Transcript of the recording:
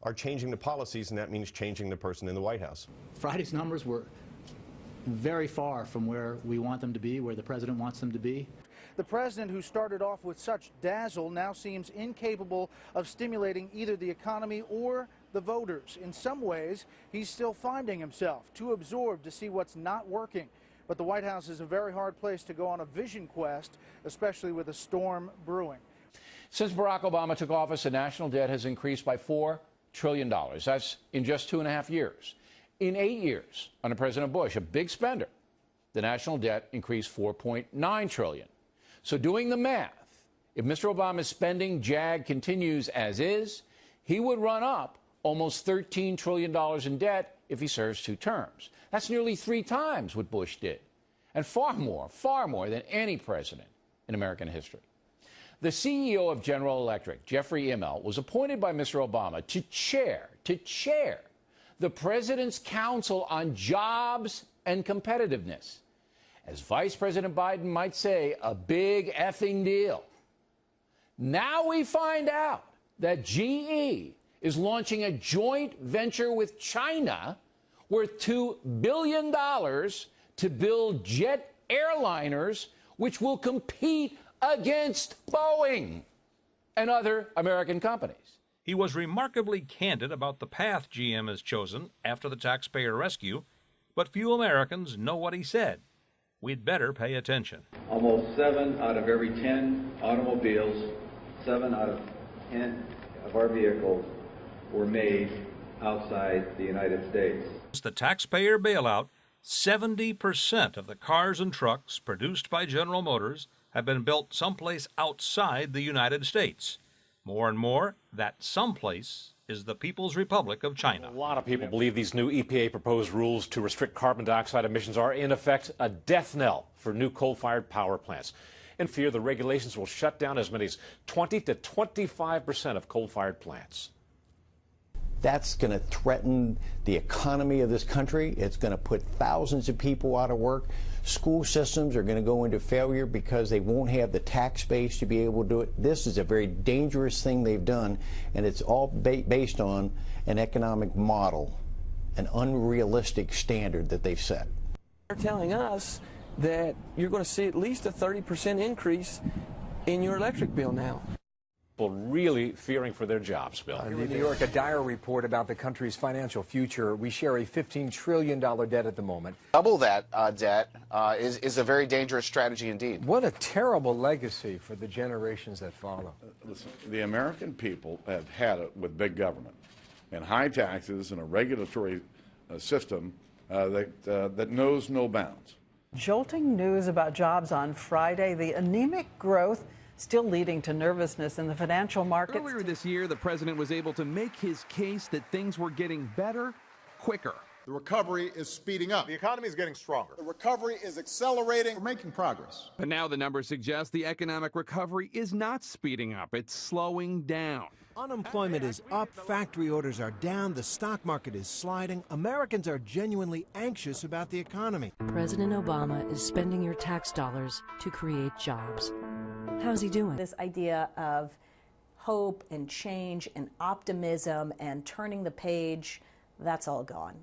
are changing the policies, and that means changing the person in the White House. Friday's numbers were very far from where we want them to be, where the president wants them to be. The president, who started off with such dazzle, now seems incapable of stimulating either the economy or the voters. In some ways, he's still finding himself too absorbed to see what's not working. But the White House is a very hard place to go on a vision quest, especially with a storm brewing. Since Barack Obama took office, the national debt has increased by $4 trillion. That's in just 2.5 years. In 8 years, under President Bush, a big spender, the national debt increased $4.9 trillion. So doing the math, if Mr. Obama's spending jag continues as is, he would run up almost $13 trillion in debt if he serves 2 terms. That's nearly 3 times what Bush did, and far more than any president in American history. The CEO of General Electric, Jeffrey Immelt, was appointed by Mr. Obama to chair the President's Council on Jobs and Competitiveness. As Vice President Biden might say, a big effing deal. Now we find out that GE is launching a joint venture with China worth $2 billion to build jet airliners which will compete against Boeing and other American companies. He was remarkably candid about the path GM has chosen after the taxpayer rescue, but few Americans know what he said. We'd better pay attention. Almost 7 out of every 10 automobiles, 7 out of 10 of our vehicles were made outside the United States. The taxpayer bailout, 70% of the cars and trucks produced by General Motors have been built someplace outside the United States. More and more, that someplace is the People's Republic of China. A lot of people believe these new EPA proposed rules to restrict carbon dioxide emissions are, in effect, a death knell for new coal-fired power plants. In fear, the regulations will shut down as many as 20 to 25% of coal-fired plants. That's going to threaten the economy of this country. It's going to put thousands of people out of work. School systems are going to go into failure because they won't have the tax base to be able to do it. This is a very dangerous thing they've done, and it's all based on an economic model, an unrealistic standard that they've set. They're telling us that you're going to see at least a 30% increase in your electric bill now. People really fearing for their jobs, Bill. Here in New York, a dire report about the country's financial future. We share a $15 trillion debt at the moment. Double that debt is a very dangerous strategy indeed. What a terrible legacy for the generations that follow. Listen, the American people have had it with big government and high taxes and a regulatory system that knows no bounds. Jolting news about jobs on Friday. The anemic growth still leading to nervousness in the financial markets. Earlier this year, the president was able to make his case that things were getting better quicker. The recovery is speeding up. The economy is getting stronger. The recovery is accelerating. We're making progress. But now the numbers suggest the economic recovery is not speeding up. It's slowing down. Unemployment is up, factory orders are down, the stock market is sliding. Americans are genuinely anxious about the economy. President Obama is spending your tax dollars to create jobs. How's he doing? This idea of hope and change and optimism and turning the page, that's all gone.